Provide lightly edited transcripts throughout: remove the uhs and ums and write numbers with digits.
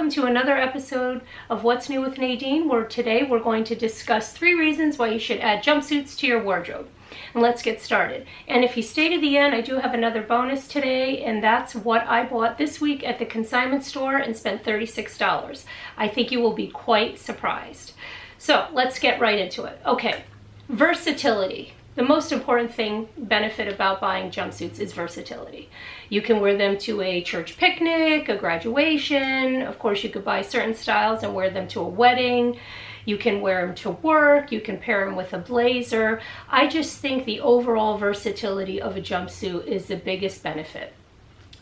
welcome to another episode of What's New with Nadine, where today we're going to discuss 3 reasons why you should add jumpsuits to your wardrobe. And let's get started. And if you stay to the end, I do have another bonus today, and that's what I bought this week at the consignment store and spent $36. I think you will be quite surprised. So let's get right into it. Okay, versatility. The most important benefit about buying jumpsuits is versatility. You can wear them to a church picnic, a graduation. Of course, you could buy certain styles and wear them to a wedding. You can wear them to work. You can pair them with a blazer. I just think the overall versatility of a jumpsuit is the biggest benefit.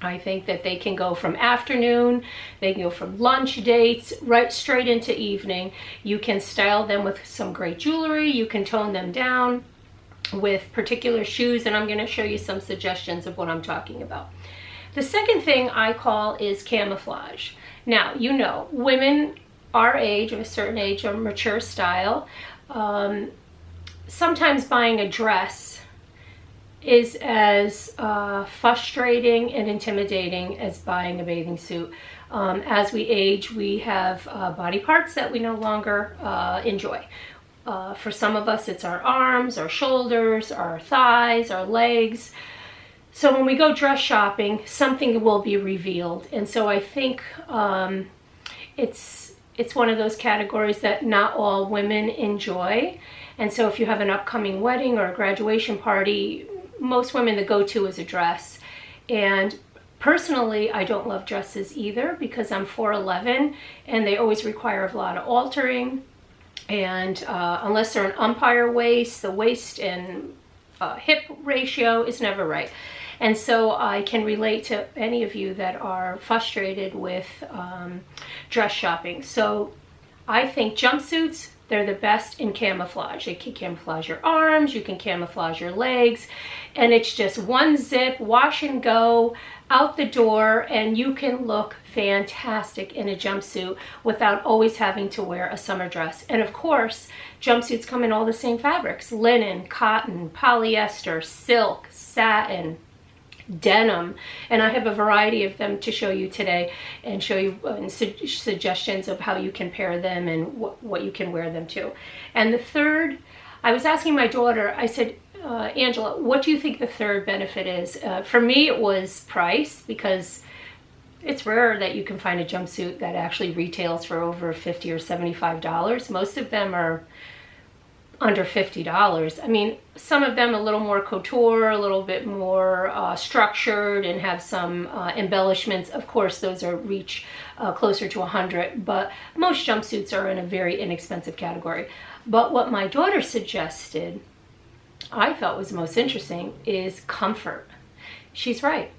I think that they can go from afternoon, they can go from lunch dates, right straight into evening. You can style them with some great jewelry. You can tone them down with particular shoes, and I'm going to show you some suggestions of what I'm talking about. The second thing I call is camouflage. Now, you know, women our age, of a certain age, or mature style, sometimes buying a dress is as frustrating and intimidating as buying a bathing suit. As we age, we have body parts that we no longer enjoy. For some of us, it's our arms, our shoulders, our thighs, our legs. So when we go dress shopping, something will be revealed. And so I think it's one of those categories that not all women enjoy. And so if you have an upcoming wedding or a graduation party, most women, the go-to is a dress. And personally, I don't love dresses either because I'm 4'11", and they always require a lot of altering. And unless they're an umpire waist, the waist and hip ratio is never right. And so I can relate to any of you that are frustrated with dress shopping. So I think jumpsuits, they're the best in camouflage. They can camouflage your arms, you can camouflage your legs, and it's just one zip, wash and go, out the door, and you can look fantastic in a jumpsuit without always having to wear a summer dress. And of course, jumpsuits come in all the same fabrics: linen, cotton, polyester, silk, satin, denim, and I have a variety of them to show you today and show you suggestions of how you can pair them and what you can wear them to. And the third, I was asking my daughter, I said, Angela, what do you think the third benefit is? For me, it was price, because it's rare that you can find a jumpsuit that actually retails for over $50 or $75. Most of them are under $50. I mean, some of them a little more couture, a little bit more structured, and have some embellishments. Of course, those are reach closer to $100, but most jumpsuits are in a very inexpensive category. But what my daughter suggested, I felt was most interesting, is comfort. She's right.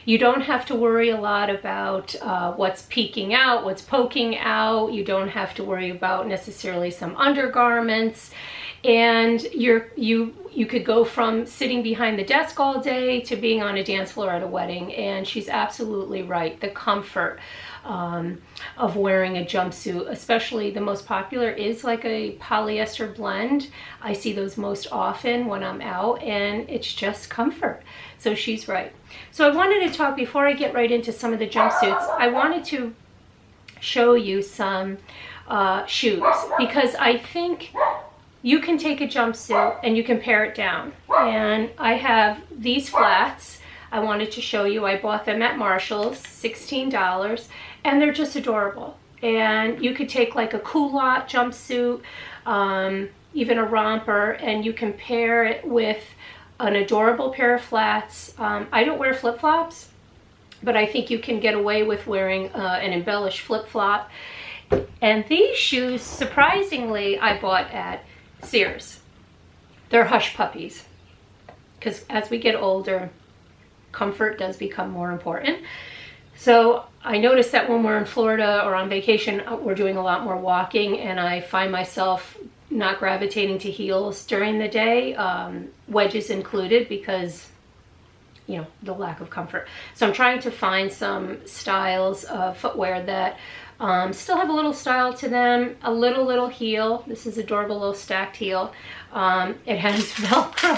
You don't have to worry a lot about what's peeking out, what's poking out. You don't have to worry about necessarily some undergarments. And you could go from sitting behind the desk all day to being on a dance floor at a wedding. And she's absolutely right. The comfort of wearing a jumpsuit, especially the most popular is like a polyester blend. I see those most often when I'm out, and it's just comfort. So she's right. So I wanted to talk, before I get right into some of the jumpsuits, I wanted to show you some shoes, because I think you can take a jumpsuit and you can pare it down. And I have these flats I wanted to show you. I bought them at Marshall's, $16, and they're just adorable. And you could take like a culotte jumpsuit, even a romper, and you can pair it with an adorable pair of flats. I don't wear flip-flops, but I think you can get away with wearing an embellished flip-flop. And these shoes, surprisingly, I bought at Sears. They're hush puppies, because as we get older, comfort does become more important. So I noticed that when we're in Florida or on vacation, we're doing a lot more walking, and I find myself not gravitating to heels during the day, wedges included, because, you know, the lack of comfort. So I'm trying to find some styles of footwear that still have a little style to them, a little heel. This is adorable little stacked heel. It has Velcro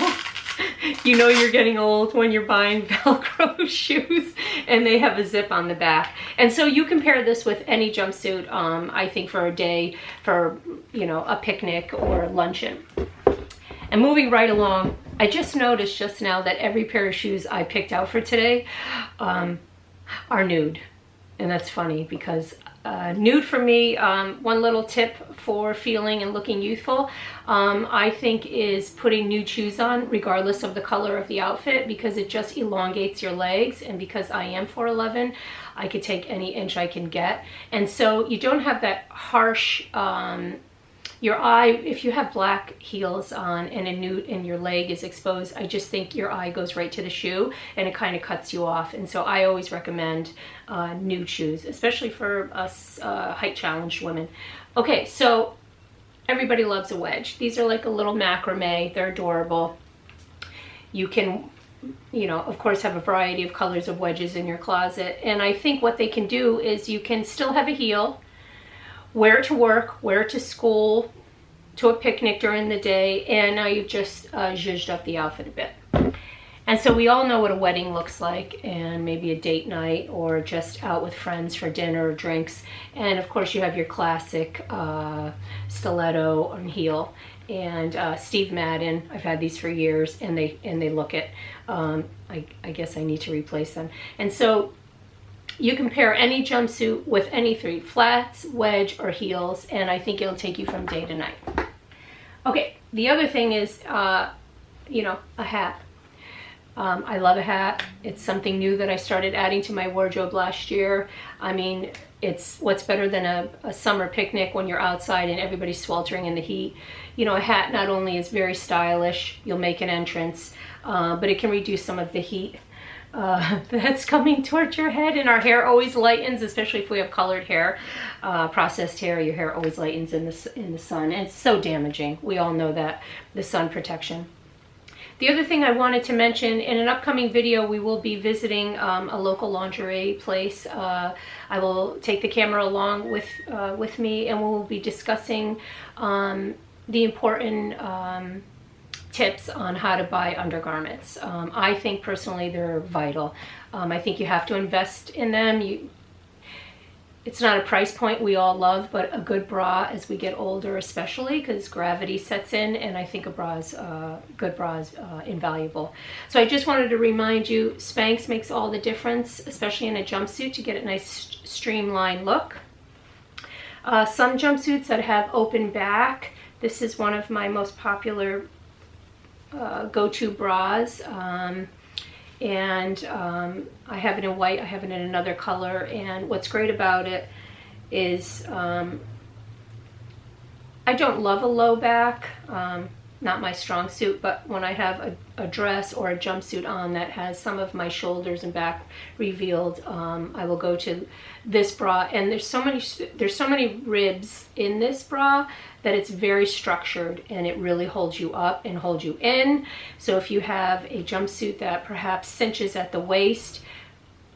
You know you're getting old when you're buying Velcro shoes and they have a zip on the back. And so you can pair this with any jumpsuit, I think, for a day, for, you know, a picnic or luncheon. And moving right along, I just noticed just now that every pair of shoes I picked out for today are nude. And that's funny because nude for me, one little tip for feeling and looking youthful, I think, is putting nude shoes on regardless of the color of the outfit, because it just elongates your legs. And because I am 4'11", I could take any inch I can get. And so you don't have that harsh, your eye, if you have black heels on and a nude and your leg is exposed, I just think your eye goes right to the shoe and it kind of cuts you off. And so I always recommend nude shoes, especially for us height challenged women. Okay, so everybody loves a wedge. These are like a little macrame. They're adorable. You can, you know, of course, have a variety of colors of wedges in your closet. And I think what they can do is you can still have a heel, wear it to work, wear it to school, to a picnic during the day, and now you've just zhuzhed up the outfit a bit. And so we all know what a wedding looks like, and maybe a date night, or just out with friends for dinner or drinks. And of course you have your classic stiletto and heel. And Steve Madden, I've had these for years, and they look it. I guess I need to replace them. And so you can pair any jumpsuit with any three, flats, wedge, or heels, and I think it'll take you from day to night. Okay, the other thing is, you know, a hat. I love a hat. It's something new that I started adding to my wardrobe last year. I mean, it's what's better than a summer picnic when you're outside and everybody's sweltering in the heat. You know, a hat not only is very stylish, you'll make an entrance, but it can reduce some of the heat that's coming towards your head. And our hair always lightens, especially if we have colored hair, processed hair. Your hair always lightens in the sun, and it's so damaging. We all know that, the sun protection. The other thing I wanted to mention, in an upcoming video, we will be visiting a local lingerie place. I will take the camera along with me, and we'll be discussing the important tips on how to buy undergarments. I think personally they're vital. I think you have to invest in them. It's not a price point we all love, but a good bra as we get older, especially because gravity sets in, and I think a good bra is invaluable. So I just wanted to remind you, Spanx makes all the difference, especially in a jumpsuit, to get a nice streamlined look. Some jumpsuits that have open back, this is one of my most popular go-to bras, and I have it in white, I have it in another color, and what's great about it is I don't love a low back, not my strong suit, but when I have a dress or a jumpsuit on that has some of my shoulders and back revealed, I will go to this bra. And there's so many ribs in this bra that it's very structured, and it really holds you up and holds you in. So if you have a jumpsuit that perhaps cinches at the waist,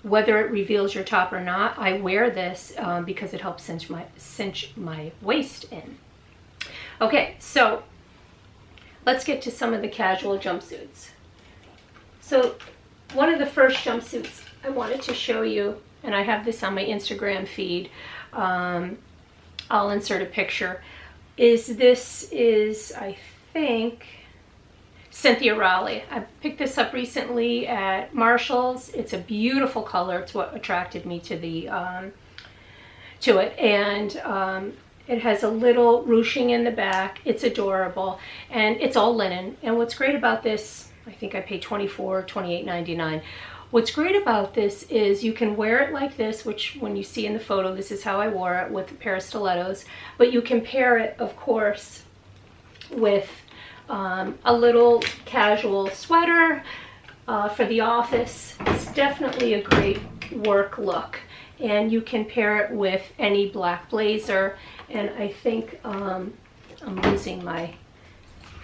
whether it reveals your top or not, I wear this because it helps cinch my waist in. Okay, so let's get to some of the casual jumpsuits. So one of the first jumpsuits I wanted to show you, and I have this on my Instagram feed, I'll insert a picture, is I think, Cynthia Rowley. I picked this up recently at Marshall's. It's a beautiful color. It's what attracted me to it. And it has a little ruching in the back. It's adorable, and it's all linen. And what's great about this, I think I paid $28.99. What's great about this is you can wear it like this, which when you see in the photo, this is how I wore it, with a pair of stilettos. But you can pair it, of course, with a little casual sweater for the office. It's definitely a great work look. And you can pair it with any black blazer. And I think I'm losing my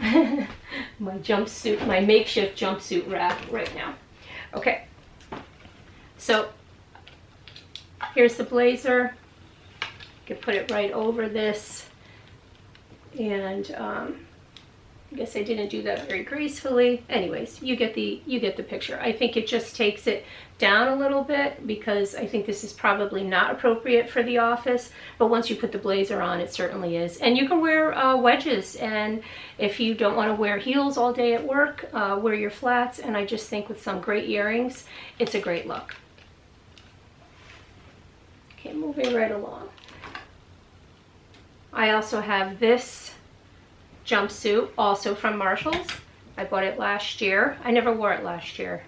my jumpsuit, my makeshift jumpsuit rack right now. Okay, so here's the blazer. You can put it right over this, and I guess guess I didn't do that very gracefully. Anyways, you get the picture. I think it just takes it down a little bit because I think this is probably not appropriate for the office, but once you put the blazer on, it certainly is. And you can wear wedges, and if you don't want to wear heels all day at work, wear your flats, and I just think with some great earrings, it's a great look. Okay, moving right along. I also have this jumpsuit, also from Marshall's. I bought it last year. I never wore it last year,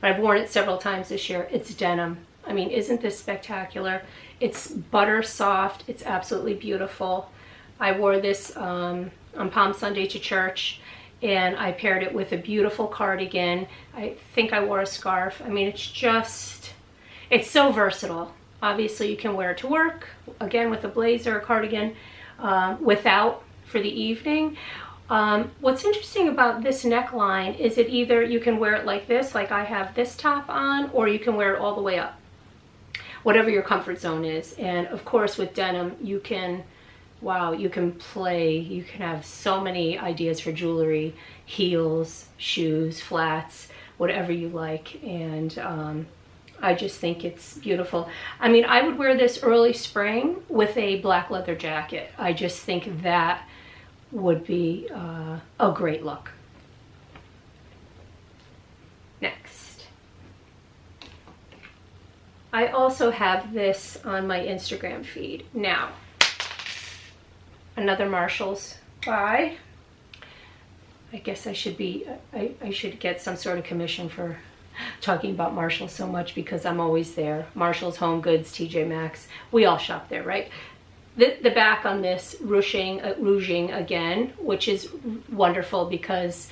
but I've worn it several times this year. It's denim. I mean, isn't this spectacular? It's butter soft. It's absolutely beautiful. I wore this on Palm Sunday to church, and I paired it with a beautiful cardigan. I think I wore a scarf. I mean, it's so versatile. Obviously, you can wear it to work, again, with a blazer, a cardigan, without for the evening. What's interesting about this neckline is it either you can wear it like this, like I have this top on, or you can wear it all the way up, whatever your comfort zone is. And of course, with denim, you can, wow, you can play, you can have so many ideas for jewelry, heels, shoes, flats, whatever you like. And I just think it's beautiful. I mean, I would wear this early spring with a black leather jacket. I just think that would be a great look. Next. I also have this on my Instagram feed. Now, another Marshall's buy. I guess I should get some sort of commission for talking about Marshalls so much because I'm always there. Marshalls, Home Goods, TJ Maxx, we all shop there, right? The back on this ruching again, which is wonderful because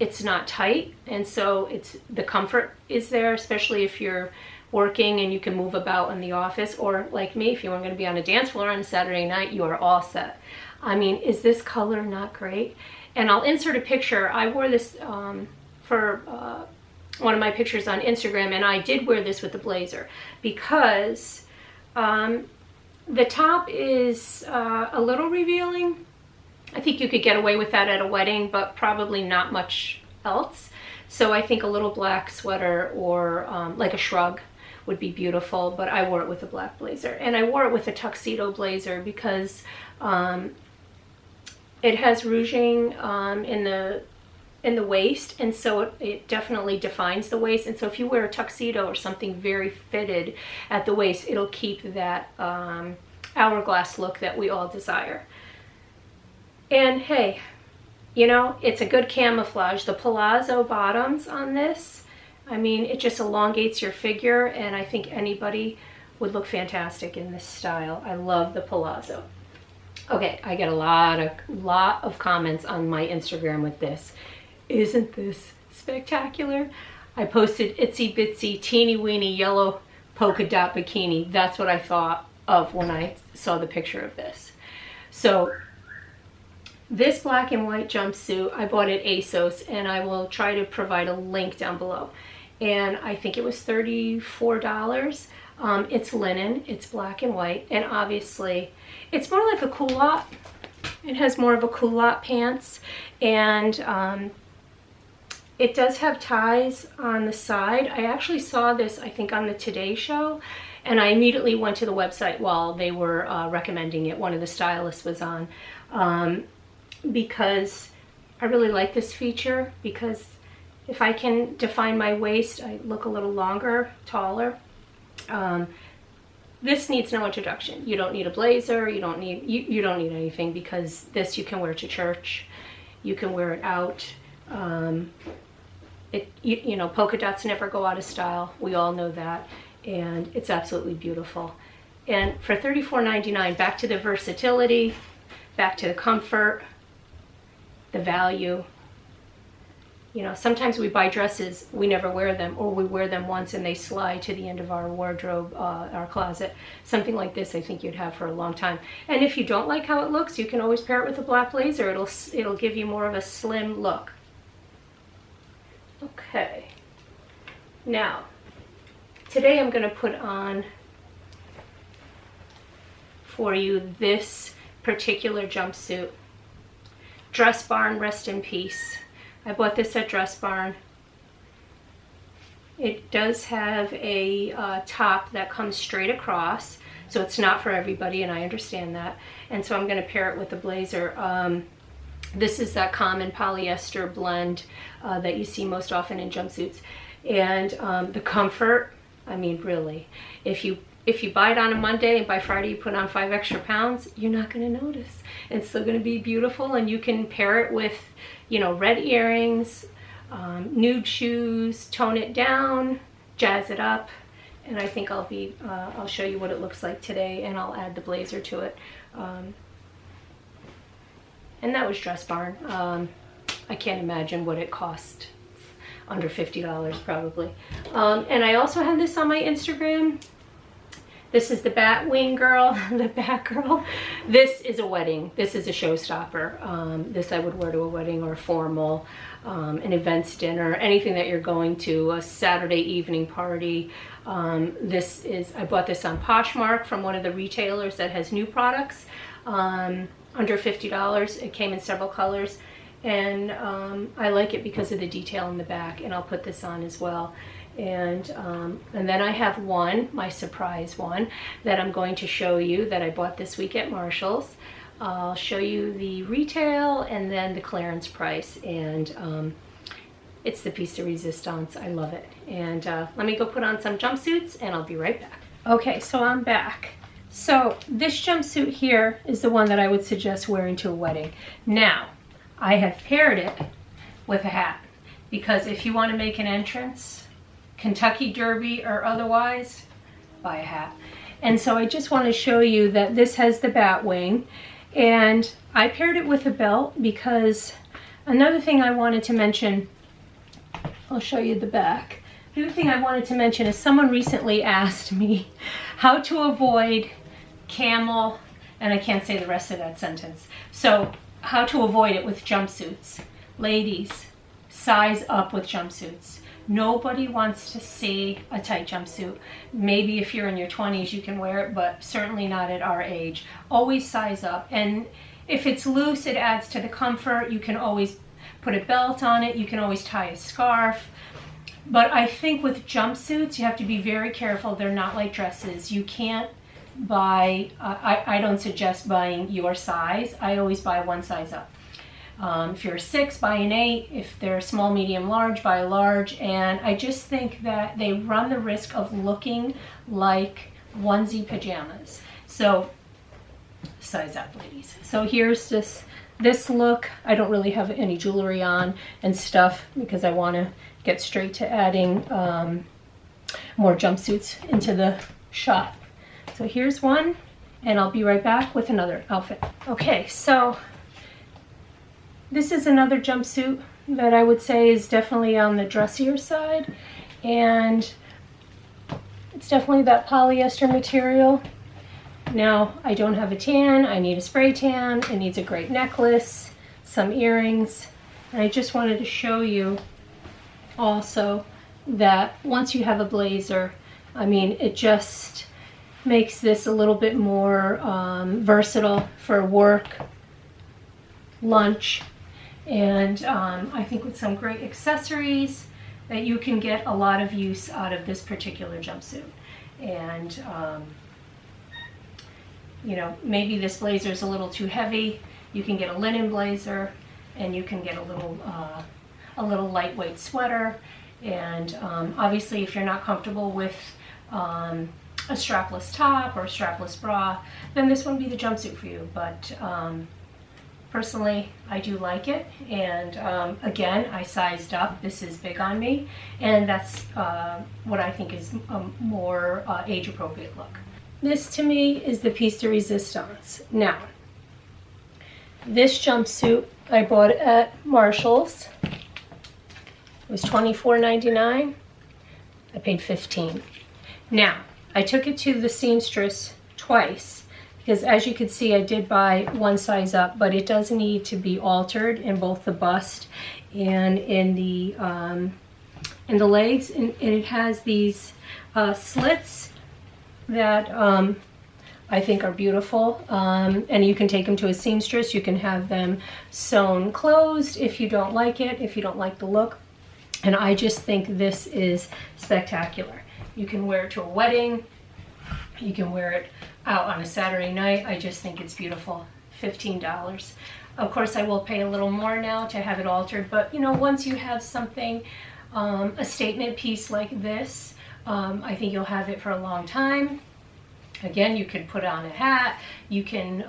it's not tight, and so the comfort is there, especially if you're working and you can move about in the office, or like me, if you weren't going to be on a dance floor on a Saturday night, you are all set. I mean, is this color not great? And I'll insert a picture. I wore this for one of my pictures on Instagram, and I did wear this with the blazer because the top is a little revealing. I think you could get away with that at a wedding, but probably not much else. So I think a little black sweater or like a shrug would be beautiful, but I wore it with a black blazer. And I wore it with a tuxedo blazer because it has ruching in the waist, and so it definitely defines the waist. And so if you wear a tuxedo or something very fitted at the waist, it'll keep that hourglass look that we all desire. And hey, you know, it's a good camouflage. The palazzo bottoms on this, I mean, it just elongates your figure, and I think anybody would look fantastic in this style. I love the palazzo. Okay, I get a lot of comments on my Instagram with this. Isn't this spectacular? I posted itsy bitsy teeny weeny yellow polka dot bikini. That's what I thought of when I saw the picture of this. So this black and white jumpsuit, I bought at ASOS, and I will try to provide a link down below. And I think it was $34. It's linen, it's black and white, and obviously it's more like a culotte. It has more of a culotte pants, and it does have ties on the side. I actually saw this, I think, on the Today Show, and I immediately went to the website while they were recommending it. One of the stylists was on, because I really like this feature, because if I can define my waist, I look a little longer, taller. This needs no introduction. You don't need a blazer, you don't need anything, because this you can wear to church, you can wear it out. You know, polka dots never go out of style. We all know that, and it's absolutely beautiful. And for $34.99, back to the versatility, back to the comfort, the value. You know, sometimes we buy dresses, we never wear them, or we wear them once and they slide to the end of our wardrobe, our closet. Something like this, I think you'd have for a long time. And if you don't like how it looks, you can always pair it with a black blazer. It'll give you more of a slim look. Okay. Now, today I'm going to put on for you this particular jumpsuit. Dress Barn, rest in peace. I bought this at Dress Barn. It does have a top that comes straight across, so it's not for everybody, and I understand that. And so I'm going to pair it with the blazer. This is that common polyester blend that you see most often in jumpsuits. And the comfort, I mean, really, if you buy it on a Monday and by Friday you put on 5 extra pounds, you're not going to notice. It's still going to be beautiful, and you can pair it with, you know, red earrings, nude shoes, tone it down, jazz it up. And I think I'll show you what it looks like today, and I'll add the blazer to it. And that was Dress Barn. I can't imagine what it cost. Under $50 probably. And I also have this on my Instagram. This is the Batwing girl, the Bat girl. This is a wedding. This is a showstopper. This I would wear to a wedding or a formal, an events dinner, anything that you're going to, a Saturday evening party. I bought this on Poshmark from one of the retailers that has new products. Under $50. It came in several colors. And I like it because of the detail in the back, and I'll put this on as well. And then I have one, my surprise one, that I'm going to show you that I bought this week at Marshall's. I'll show you the retail and then the clearance price, and it's the piece de resistance. I love it. And let me go put on some jumpsuits, and I'll be right back. Okay, so I'm back. So this jumpsuit here is the one that I would suggest wearing to a wedding. Now, I have paired it with a hat, because if you want to make an entrance, Kentucky Derby or otherwise, buy a hat. And so I just want to show you that this has the bat wing, and I paired it with a belt because another thing I wanted to mention, I'll show you the back. The other thing I wanted to mention is someone recently asked me how to avoid camel, and I can't say the rest of that sentence. So how to avoid it with jumpsuits. Ladies, size up with jumpsuits. Nobody wants to see a tight jumpsuit. Maybe if you're in your 20s you can wear it, but certainly not at our age. Always size up. And if it's loose, it adds to the comfort. You can always put a belt on it. You can always tie a scarf. But I think with jumpsuits, you have to be very careful. They're not like dresses. You can't buy, I don't suggest buying your size. I always buy one size up. If you're a 6, buy an 8. If they're small, medium, large, buy a large. And I just think that they run the risk of looking like onesie pajamas. So size up, ladies. So here's this look. I don't really have any jewelry on and stuff because I want to get straight to adding more jumpsuits into the shop. So here's one, and I'll be right back with another outfit. Okay, so this is another jumpsuit that I would say is definitely on the dressier side, and it's definitely that polyester material. Now, I don't have a tan. I need a spray tan. It needs a great necklace, some earrings, and I just wanted to show you also that once you have a blazer, I mean, it just makes this a little bit more versatile for work, lunch, and I think with some great accessories that you can get a lot of use out of this particular jumpsuit. And you know, maybe this blazer is a little too heavy. You can get a linen blazer, and you can get a little lightweight sweater. And obviously, if you're not comfortable with a strapless top or a strapless bra, then this wouldn't be the jumpsuit for you. But personally, I do like it. And again, I sized up. This is big on me, and that's what I think is a more age-appropriate look. This to me is the piece de resistance. Now, this jumpsuit I bought at Marshall's. It was $24.99. I paid $15. Now, I took it to the seamstress twice because, as you can see, I did buy one size up, but it does need to be altered in both the bust and in the legs, and it has these slits that I think are beautiful. And you can take them to a seamstress. You can have them sewn closed if you don't like it, if you don't like the look. And I just think this is spectacular. You can wear it to a wedding. You can wear it out on a Saturday night. I just think it's beautiful. $15. Of course, I will pay a little more now to have it altered, but you know, once you have something, a statement piece like this, I think you'll have it for a long time. Again, you can put on a hat, you can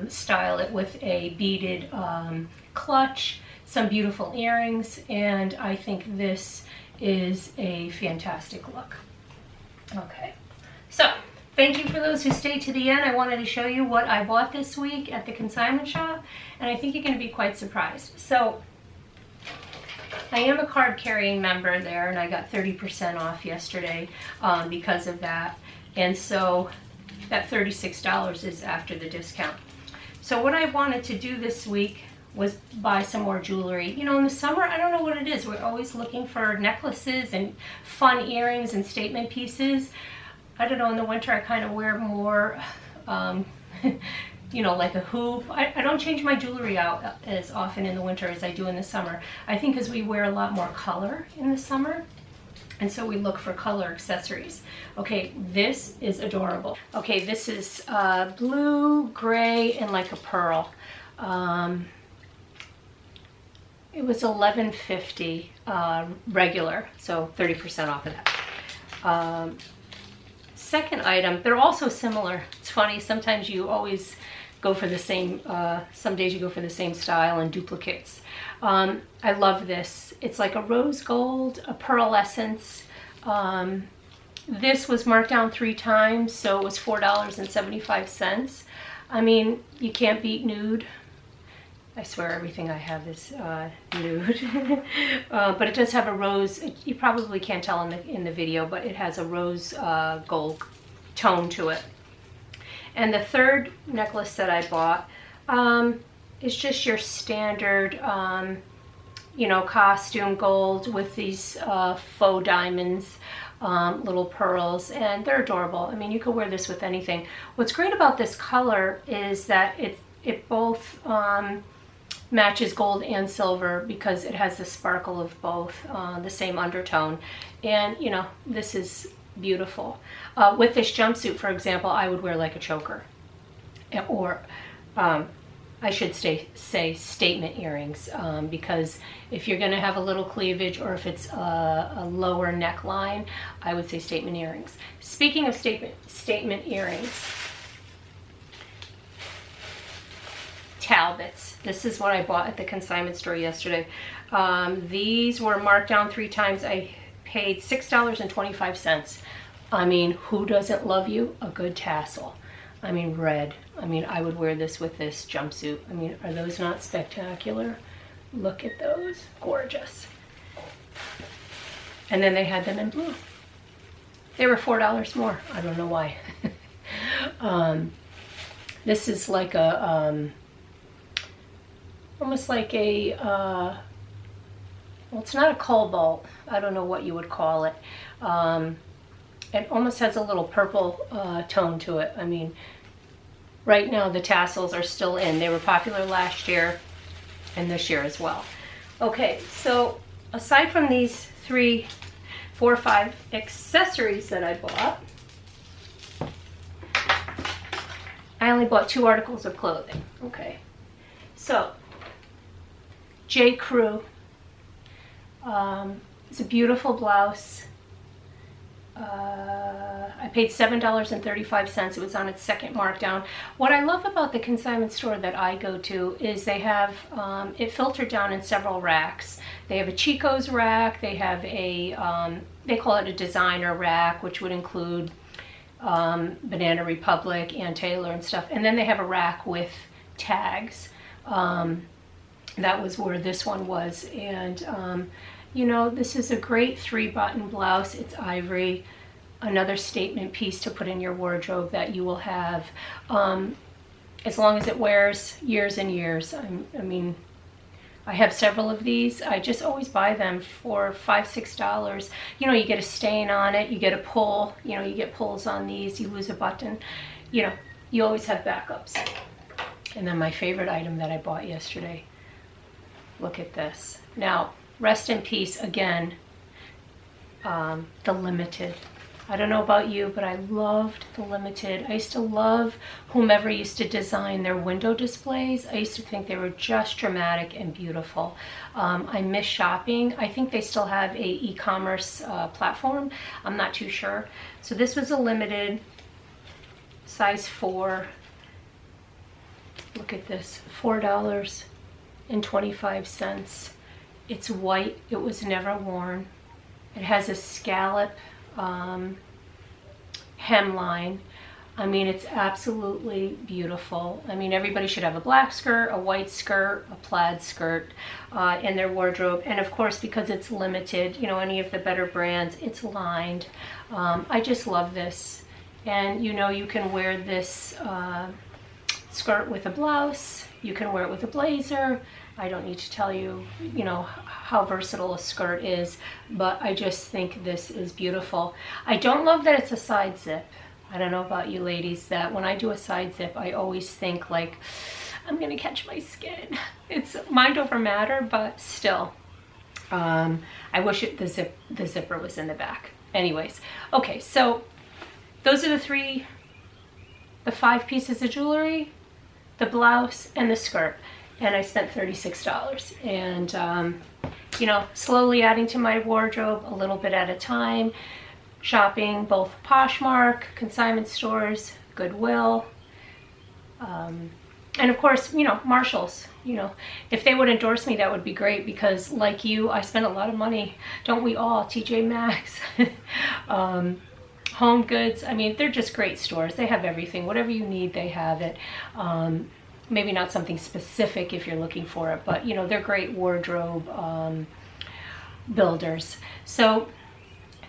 style it with a beaded clutch, some beautiful earrings, and I think this is a fantastic look. Okay, so thank you for those who stayed to the end. I wanted to show you what I bought this week at the consignment shop, and I think you're going to be quite surprised. So I am a card carrying member there, and I got 30% off yesterday because of that. And so that $36 is after the discount. So what I wanted to do this week was buy some more jewelry. You know, in the summer, I don't know what it is. We're always looking for necklaces and fun earrings and statement pieces. I don't know, in the winter I kind of wear more, you know, like a hoop. I don't change my jewelry out as often in the winter as I do in the summer. I think because we wear a lot more color in the summer, and so we look for color accessories. Okay, this is adorable. Okay, this is blue, gray, and like a pearl. It was $11.50 regular, so 30% off of that. Second item, they're also similar. It's funny, sometimes you always go for the same, some days you go for the same style and duplicates. I love this. It's like a rose gold, a pearlescence. This was marked down 3 times, so it was $4.75. I mean, you can't beat nude. I swear everything I have is nude. But it does have a rose. You probably can't tell in the video, but it has a rose gold tone to it. And the third necklace that I bought is just your standard, you know, costume gold with these faux diamonds, little pearls, and they're adorable. I mean, you could wear this with anything. What's great about this color is that it both matches gold and silver because it has the sparkle of both, the same undertone. And you know, this is beautiful. With this jumpsuit, for example, I would wear like a choker, or I should say statement earrings, because if you're going to have a little cleavage, or if it's a lower neckline, I would say statement earrings. Speaking of statement earrings, Talbots. This is what I bought at the consignment store yesterday. These were marked down 3 times. I paid $6.25. I mean, who doesn't love you a good tassel? I mean, red. I mean, I would wear this with this jumpsuit. I mean, are those not spectacular? Look at those. Gorgeous. And then they had them in blue. They were $4 more. I don't know why. This is like a almost like a well, it's not a cobalt. I don't know what you would call it. It almost has a little purple tone to it. I mean, right now the tassels are still in. They were popular last year and this year as well. Okay, so aside from these 3, 4, 5 accessories that I bought, I only bought 2 articles of clothing. Okay, so J. Crew. It's a beautiful blouse. I paid $7.35. It was on its second markdown. What I love about the consignment store that I go to is they have it filtered down in several racks. They have a Chico's rack. They have a, they call it a designer rack, which would include Banana Republic, Ann Taylor and stuff. And then they have a rack with tags. That was where this one was. And you know, this is a great 3-button blouse. It's ivory, another statement piece to put in your wardrobe that you will have as long as it wears years and years. I mean, I have several of these. I just always buy them for $5, $6. You know, you get a stain on it, you get a pull, you know, you get pulls on these, you lose a button. You know, you always have backups. And then my favorite item that I bought yesterday. Look at this. Now, rest in peace again, the Limited. I don't know about you, but I loved the Limited. I used to love whomever used to design their window displays. I used to think they were just dramatic and beautiful. I miss shopping. I think they still have a e-commerce platform. I'm not too sure. So this was a Limited, size 4. Look at this, $4.25. It's white. It was never worn. It has a scallop hemline. I mean, it's absolutely beautiful. I mean, everybody should have a black skirt, a white skirt, a plaid skirt in their wardrobe. And of course, because it's Limited, you know, any of the better brands, it's lined. I just love this. And you know, you can wear this skirt with a blouse. You can wear it with a blazer. I don't need to tell you, you know, how versatile a skirt is, but I just think this is beautiful. I don't love that it's a side zip. I don't know about you ladies, that when I do a side zip, I always think like, I'm gonna catch my skin. It's mind over matter, but still. I wish the zipper was in the back. Anyways, okay, so those are the 5 pieces of jewelry, the blouse, and the skirt. And I spent $36. And, you know, slowly adding to my wardrobe a little bit at a time. Shopping both Poshmark, consignment stores, Goodwill, and of course, you know, Marshalls. You know, if they would endorse me, that would be great, because like you, I spend a lot of money. Don't we all? TJ Maxx, Home Goods. I mean, they're just great stores. They have everything. Whatever you need, they have it. Maybe not something specific if you're looking for it, but you know, they're great wardrobe builders. So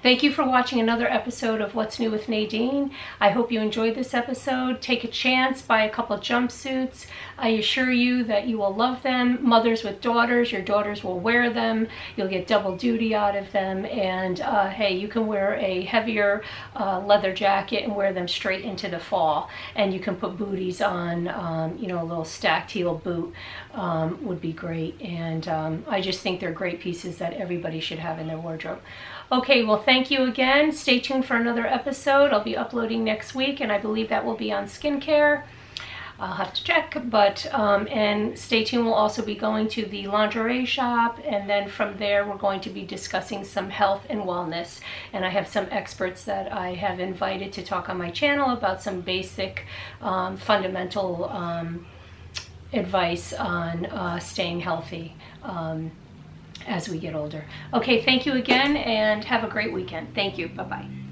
thank you for watching another episode of What's New with Nadine. I hope you enjoyed this episode. Take a chance, buy a couple jumpsuits. I assure you that you will love them. Mothers with daughters, your daughters will wear them. You'll get double duty out of them. And hey, you can wear a heavier leather jacket and wear them straight into the fall. And you can put booties on, you know, a little stacked heel boot would be great. And I just think they're great pieces that everybody should have in their wardrobe. Okay, well, thank you again. Stay tuned for another episode. I'll be uploading next week, and I believe that will be on skincare. I'll have to check, but, and stay tuned. We'll also be going to the lingerie shop, and then from there, we're going to be discussing some health and wellness. And I have some experts that I have invited to talk on my channel about some basic, fundamental advice on staying healthy as we get older. Okay, thank you again, and have a great weekend. Thank you. Bye-bye.